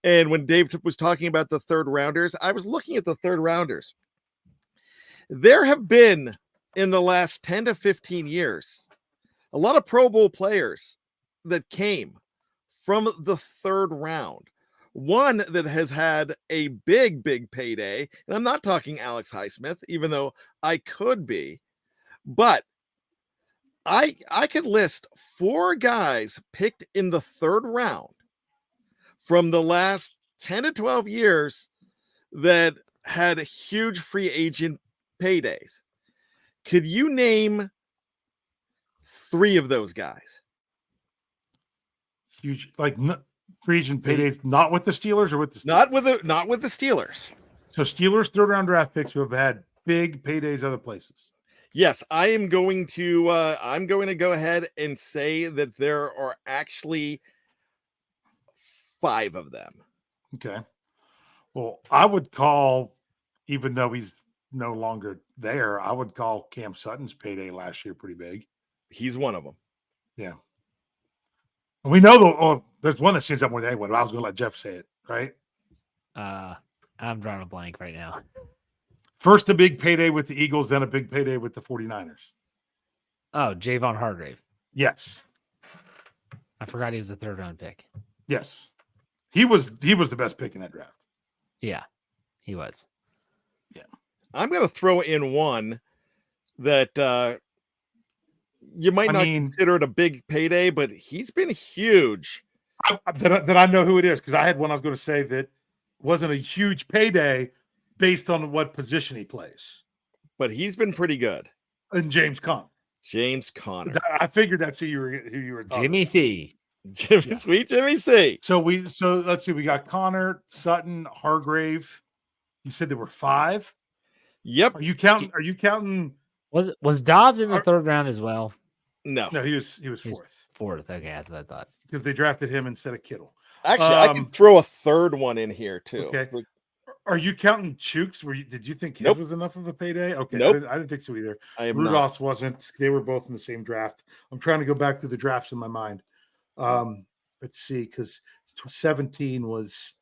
and when Dave was talking about the third rounders, I was looking at the third rounders. There have been in the last 10 to 15 years a lot of Pro Bowl players that came from the third round. One that has had a big payday, and I'm not talking Alex Highsmith, even though I could be, but I could list 4 guys picked in the third round from the last 10 to 12 years that had huge free agent paydays. Could you name 3 of those guys? Huge, like free agent paydays, not with the Steelers or with the Steelers? Not with the Steelers. So Steelers third round draft picks who have had big paydays other places. Yes, I am going to go ahead and say that there are actually 5 of them. Okay. Well, I would call, even though he's no longer there, I would call Cam Sutton's payday last year pretty big. He's one of them. Yeah. And we know there's one that stands up more than anyone. I was going to let Jeff say it, right? I'm drawing a blank right now. First a big payday with the Eagles, then a big payday with the 49ers. Oh, Javon Hargrave. Yes. I forgot he was a third round pick. Yes. He was the best pick in that draft. Yeah, he was. Yeah. I'm going to throw in one that you might not consider it a big payday, but he's been huge. That I know who it is, because I had one I was going to say that wasn't a huge payday based on what position he plays. But he's been pretty good. And James Conner. I figured that's who you were talking Jimmy about. C. Sweet Jimmy C. So let's see, we got Conner, Sutton, Hargrave. You said there were 5? Yep. Are you counting? Was Dobbs in the third round as well? No, he was 4th. 4th. Okay, that's what I thought. Because they drafted him instead of Kittle. Actually, I could throw a third one in here too. Okay. Are you counting Chooks? Did you think his Nope. was enough of a payday? Okay, Nope. I didn't think so either. Rudolph's wasn't. They were both in the same draft. I'm trying to go back to the drafts in my mind. Let's see, because 17 was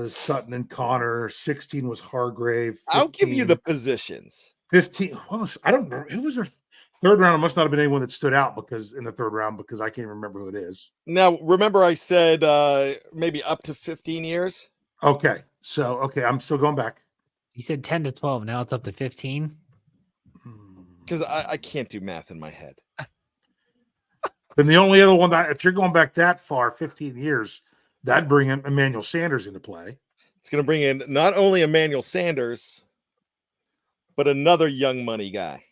Sutton and Conner. 16 was Hargrave. 15, I'll give you the positions. 15. I don't know who was their third round. It must not have been anyone that stood out because I can't remember who it is. Now, remember I said maybe up to 15 years. Okay, I'm still going back. You said 10 to 12. Now it's up to 15. Because I can't do math in my head. Then the only other one that, if you're going back that far, 15 years, that'd bring in Emmanuel Sanders into play. It's going to bring in not only Emmanuel Sanders, but another young money guy.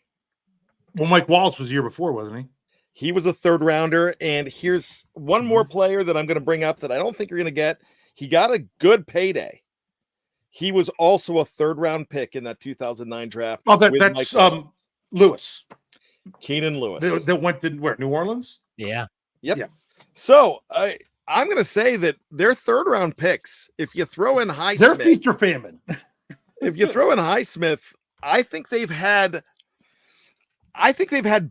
Well, Mike Wallace was the year before, wasn't he? He was a third rounder. And here's one more player that I'm going to bring up that I don't think you're going to get. He got a good payday. He was also a third round pick in that 2009 draft. Oh, that's Lewis. Keenan Lewis. That went to where? New Orleans? Yeah. Yep. Yeah. So I'm going to say that their third round picks, if you throw in Highsmith, they're feast or famine. If you throw in Highsmith, I think they've had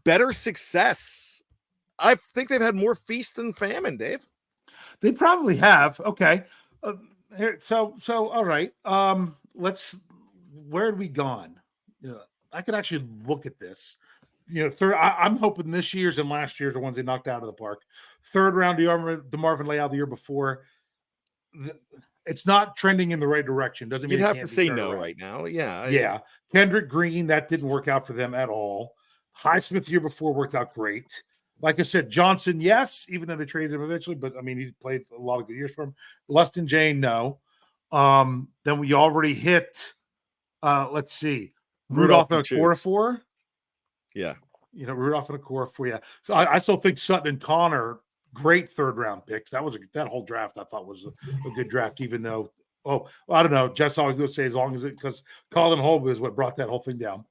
better success. I think they've had more feast than famine, Dave. They probably have. Okay. So all right. Where had we gone? I could actually look at this. I'm hoping this year's and last year's are ones they knocked out of the park. Third round, DeMarvin Leal the year before. It's not trending in the right direction. Doesn't mean you'd have to say no around right now. Yeah. Yeah. Kendrick Green, that didn't work out for them at all. Highsmith the year before worked out great. Like I said, Johnson, yes, even though they traded him eventually, but he played a lot of good years for him. Lustin Jane, no. Then we already hit, let's see, Rudolph and Okorafor. Yeah. Rudolph and Okorafor, yeah. So I still think Sutton and Conner, great third round picks. That whole draft I thought was a good draft, even though, I don't know. Jeff's always going to say because Colin Holm is what brought that whole thing down.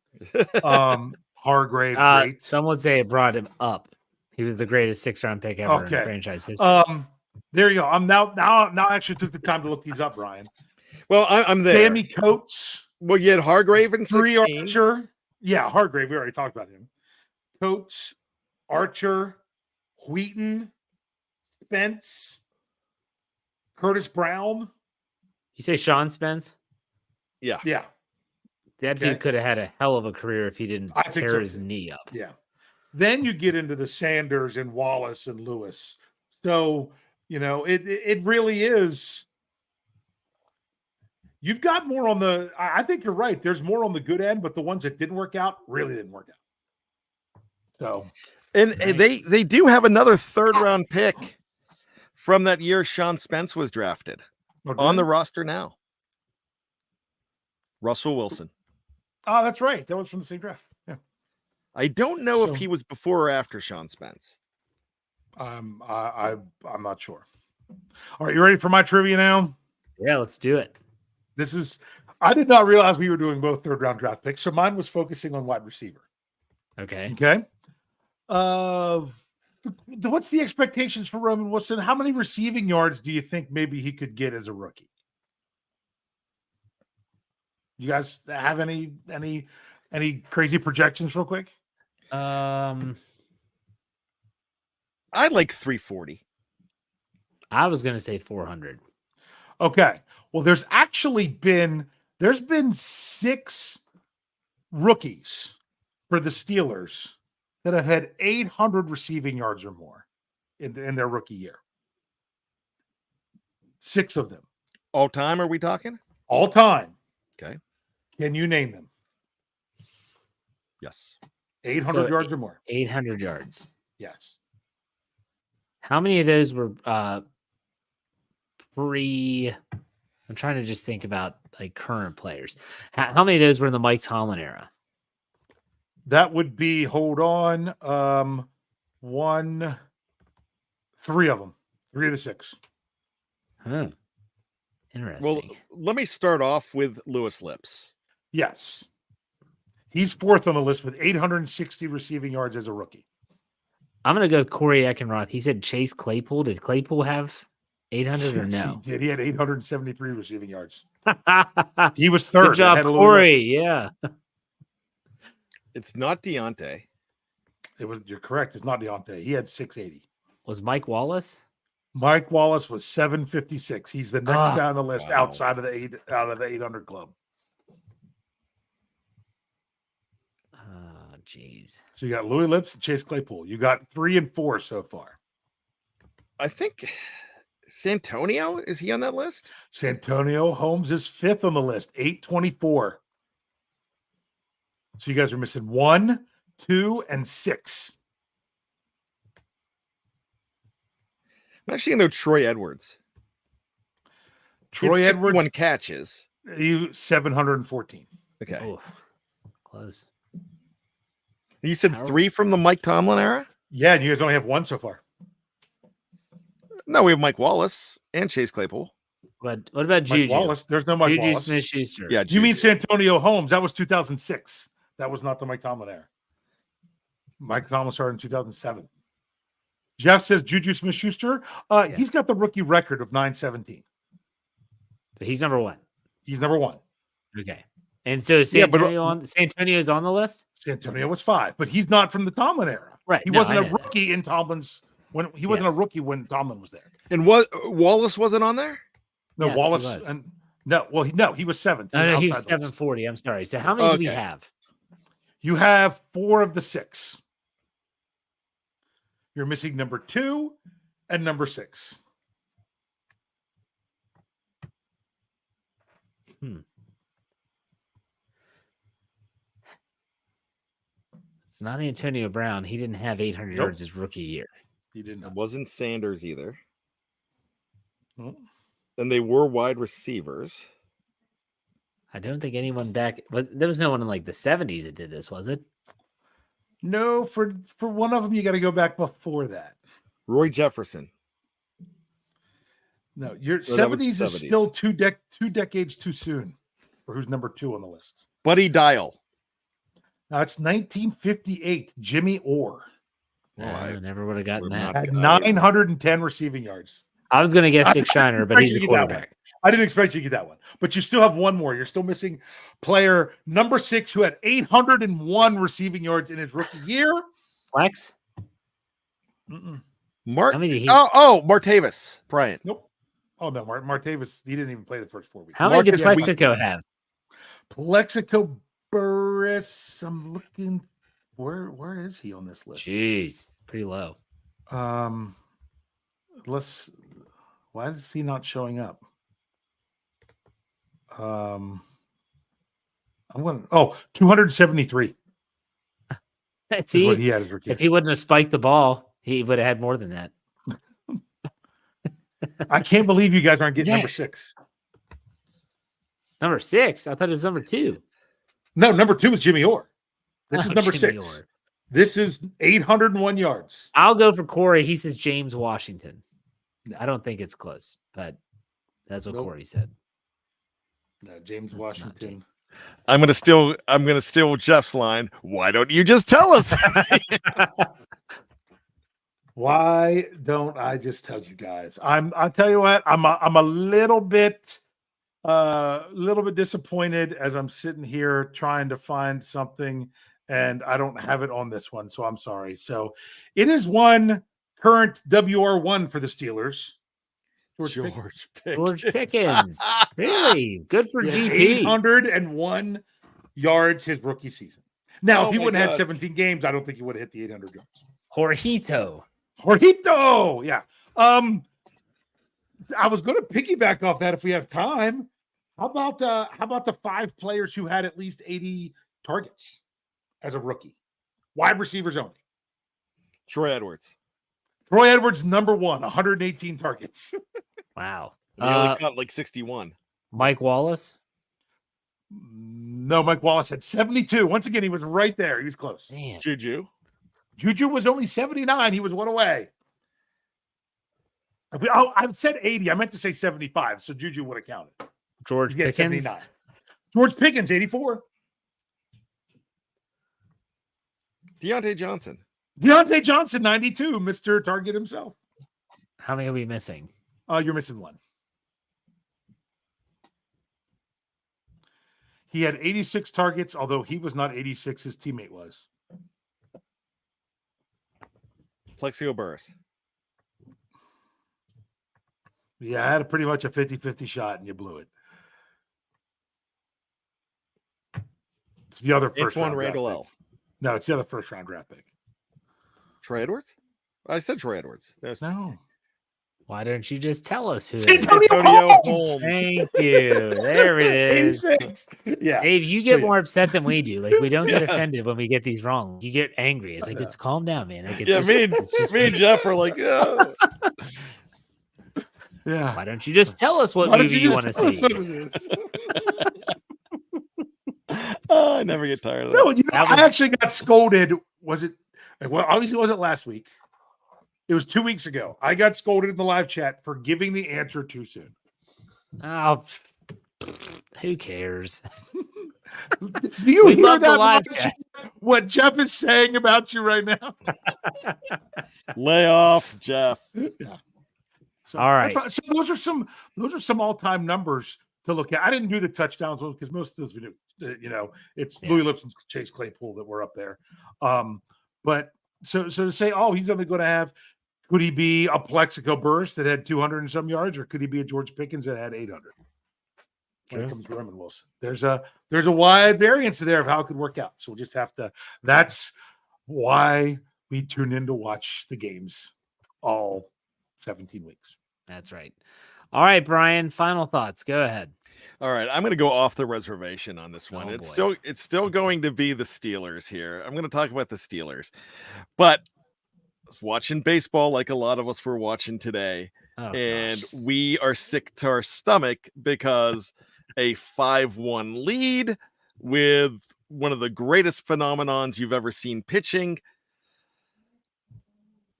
Hargrave, great. Some would say it brought him up. He was the greatest 6th round pick ever in franchise history. There you go. I'm now I actually took the time to look these up, Brian. Well, I'm there. Sammy Coates. Well, you had Hargrave in 3 16. Archer. Yeah, Hargrave. We already talked about him. Coates, Archer, Wheaton, Spence, Curtis Brown. You say Sean Spence? Yeah. Yeah. That Okay. dude could have had a hell of a career if he didn't I think tear so, his too. knee up. Yeah. Then you get into the Sanders and Wallace and Lewis. So, it really is. You've got more on the, I think you're right. There's more on the good end, but the ones that didn't work out really didn't work out. So, And they do have another 3rd round pick from that year Sean Spence was drafted on the roster now. Russell Wilson. Oh, that's right. That was from the same draft. Yeah. I don't know if he was before or after Sean Spence. I'm not sure. All right, you ready for my trivia now? Yeah, let's do it. I did not realize we were doing both 3rd round draft picks. So mine was focusing on wide receiver. Okay. Okay. What's the expectations for Roman Wilson? How many receiving yards do you think maybe he could get as a rookie? You guys have any crazy projections real quick? I like 340. I was going to say 400. Okay. Well, there's been 6 rookies for the Steelers that have had 800 receiving yards or more in their rookie year. 6 of them. All time, are we talking? All time. Okay. Can you name them? Yes. 800 yards or more. 800 yards. Yes. How many of those were I'm trying to just think about like current players. How many of those were in the Mike Tomlin era? That would be, hold on, 3 of them. 3 of the 6. Huh. Interesting. Well, let me start off with Lewis Lips. Yes. He's 4th on the list with 860 receiving yards as a rookie. I'm going to go Corey Eckenroth. He said Chase Claypool. Did Claypool have 800 or Yes, no? he did. He had 873 receiving yards. He was 3rd. Good job, Corey. Yeah. It's not Deontay. You're correct. It's not Deontay. He had 680. Was Mike Wallace? Mike Wallace was 756. He's the next guy on the list outside of the 800 club. Oh, jeez. So you got Louis Lips and Chase Claypool. You got 3 and 4 so far. I think Santonio, is he on that list? Santonio Holmes is 5th on the list, 824. So you guys are missing 1, 2, and 6. I'm actually going to go Troy Edwards. Troy Edwards, 1 catches. You 714. Okay. Oh, close. You said 3 from the Mike Tomlin era? Yeah, and you guys only have 1 so far. No, we have Mike Wallace and Chase Claypool. But what about Mike Juju? Wallace. There's no Mike Juju Wallace. Smith-Schuster. Yeah, You mean Juju. Santonio Holmes? That was 2006. That was not the Mike Tomlin era. Mike Tomlin started in 2007. Jeff says Juju Smith-Schuster. He's got the rookie record of 917. So he's number 1. He's number 1. Okay. And so Santonio's on the list? Santonio was 5, but he's not from the Tomlin era. Right. He No, wasn't I a know that. rookie in Tomlin's when he wasn't a rookie when Tomlin was there. And what Wallace wasn't on there? No, Yes, he Wallace was. and he was 7th. No, he was outside the list. 740. I'm sorry. So how many do we Okay. have? You have 4 of the 6. You're missing number 2 and number 6. It's not Antonio Brown. He didn't have 800 yards his rookie year. He did It not. wasn't Sanders either. Nope. And they were wide receivers. I don't think anyone there was no one in like the 70s that did this, was it? No, for one of them, you got to go back before that. Roy Jefferson. No, your So that was 70s is 70s. still 2 decades too soon for who's number 2 on the list. Buddy Dial. Now it's 1958. Jimmy Orr I never would have gotten we're that. not- had 910 receiving yards. I was going to guess Dick Shiner, but he's a expect you to get that quarterback. I didn't expect you to get that one, but you still have 1 more. You're still missing player number 6 who had 801 receiving yards in his rookie year. Flex? Martavis Bryant. Nope. Oh no, Martavis. He didn't even play the first 4 weeks. How many did Plexico have? Plexico Burris. I'm looking. Where is he on this list? Jeez, pretty low. Why is he not showing up? I'm going. 273. That's what he had as rookie. If he wouldn't have spiked the ball, he would have had more than that. I can't believe you guys aren't getting number 6. Number 6? I thought it was number 2. No, number 2 is Jimmy Orr. This is number Jimmy 6. Orr. This is 801 yards. I'll go for Corey. He says James Washington. I don't think it's close, but that's what Corey said. No, James Washington. I'm gonna steal Jeff's line. Why don't you just tell us? Why don't I just tell you guys? I'll tell you what. I'm a little bit disappointed as I'm sitting here trying to find something, and I don't have it on this one, so I'm sorry. So it is one current WR1 for the Steelers. George Pickens. Really? Good for GP. 801 yards his rookie season. Now, if he wouldn't have had 17 games, I don't think he would have hit the 800 yards. Jorgito. Yeah. I was going to piggyback off that if we have time. How about the 5 players who had at least 80 targets as a rookie? Wide receivers only. Troy Edwards, number 1, 118 targets. Wow. He only caught like 61. Mike Wallace? No, Mike Wallace had 72. Once again, he was right there. He was close. Man. Juju was only 79. He was one away. I said 80. I meant to say 75. So Juju would have counted. George Pickens. 79. George Pickens, 84. Deontay Johnson, 92. Mr. Target himself. How many are we missing? You're missing 1. He had 86 targets, although he was not 86. His teammate was. Plexico Burris. Yeah, I had pretty much a 50-50 shot, and you blew it. It's the other first round Randall draft L. pick. No, it's the other first round draft pick. Troy Edwards? I said Troy Edwards. No. Why don't you just tell us who Antonio Holmes. Thank you. There it is. 86. Yeah. Dave, you get more upset than we do. Like, we don't get offended when we get these wrong. You get angry. It's like, it's calm down, man. Like, me and Jeff are like, yeah. Why don't you just tell us what movie you want to see? I never get tired of that. No, I actually got scolded. Was it? Well, obviously it wasn't last week. It was 2 weeks ago. I got scolded in the live chat for giving the answer too soon. Oh, who cares? Do you hear that? What Jeff is saying about you right now? Lay off, Jeff. Yeah. So, all right. So those are some all-time numbers to look at. I didn't do the touchdowns because most of those we do. It's Louis Lipson, Chase Claypool that were up there. But so to say, he's only going to have. Could he be a Plexico Burris that had 200 and some yards, or could he be a George Pickens that had 800? When it comes to Payton Wilson, there's a wide variance there of how it could work out. So we'll just have to. That's why we tune in to watch the games all 17 weeks. That's right. All right, Brian. Final thoughts. Go ahead. All right, I'm going to go off the reservation on this one. It's still going to be the Steelers here. I'm going to talk about the Steelers, but I was watching baseball like a lot of us were watching today, and we are sick to our stomach because a 5-1 lead with one of the greatest phenomenons you've ever seen pitching.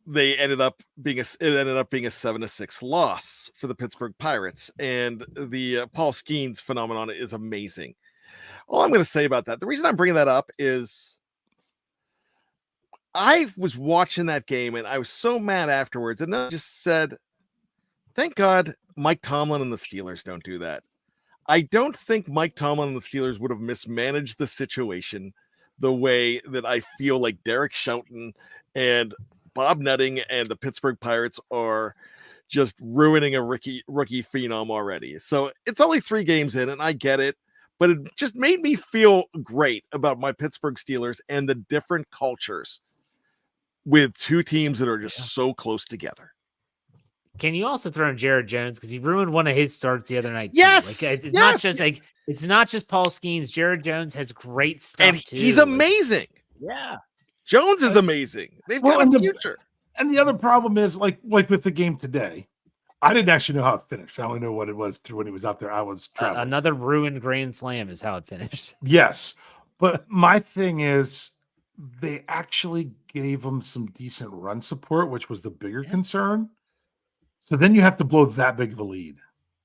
It ended up being a 7-6 loss for the Pittsburgh Pirates, and the Paul Skeens phenomenon is amazing. All I'm going to say about that, the reason I'm bringing that up is I was watching that game and I was so mad afterwards, and then I just said, thank God Mike Tomlin and the Steelers don't do that. I don't think Mike Tomlin and the Steelers would have mismanaged the situation the way that I feel like Derek Shelton and Bob Nutting and the Pittsburgh Pirates are just ruining a rookie phenom already. So it's only 3 games in, and I get it, but it just made me feel great about my Pittsburgh Steelers and the different cultures with 2 teams that are just so close together. Can you also throw in Jared Jones, because he ruined one of his starts the other night? Yes, too. Like, it's not just Paul Skeens. Jared Jones has great stuff and too. He's amazing. Yeah, Jones is amazing. They've got a future. And the other problem is, like with the game today, I didn't actually know how it finished. I only know what it was through when he was out there. I was traveling. Another ruined grand slam is how it finished. Yes, but my thing is, they actually gave him some decent run support, which was the bigger concern. So then you have to blow that big of a lead.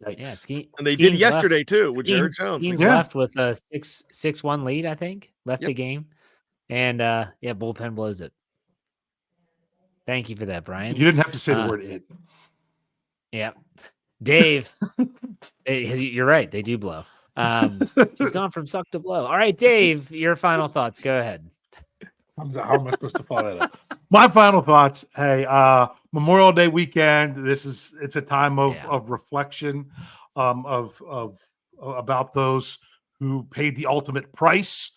Yikes. Yeah, and they did yesterday too with Jared Jones. Skeens left with a 6-1 lead, I think. Left the game. And bullpen blows it. Thank you for that, Brian. You didn't have to say the word "it." Yeah, Dave, you're right. They do blow. She's gone from suck to blow. All right, Dave, your final thoughts. Go ahead. How am I supposed to follow that up? My final thoughts. Hey, Memorial Day weekend. It's a time of reflection, about those who paid the ultimate price.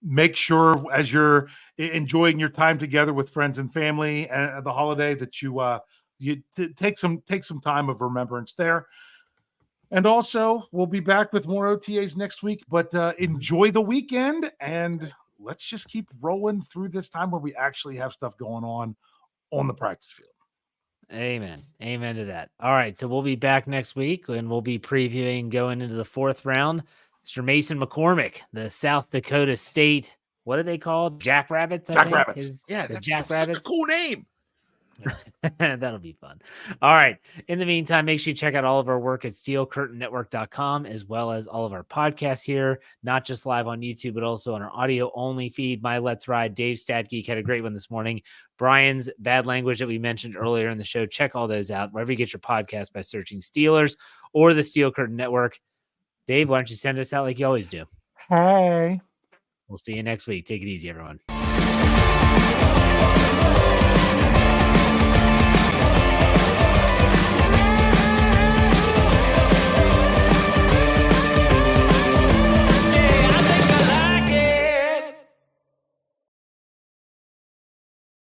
Make sure as you're enjoying your time together with friends and family and the holiday that you take some time of remembrance there. And also, we'll be back with more OTAs next week, but enjoy the weekend, and let's just keep rolling through this time where we actually have stuff going on the practice field. Amen. Amen to that. All right, so we'll be back next week, and we'll be previewing going into the 4th round. Mr. Mason McCormick, the South Dakota State, what are they called? Jackrabbits? Jackrabbits. That's Jackrabbits. such a cool name. That'll be fun. All right. In the meantime, make sure you check out all of our work at steelcurtainnetwork.com, as well as all of our podcasts here, not just live on YouTube, but also on our audio only feed. My Let's Ride, Dave Statgeek had a great one this morning. Brian's Bad Language that we mentioned earlier in the show. Check all those out wherever you get your podcast by searching Steelers or the Steel Curtain Network. Dave, why don't you send us out like you always do? Hey. We'll see you next week. Take it easy, everyone.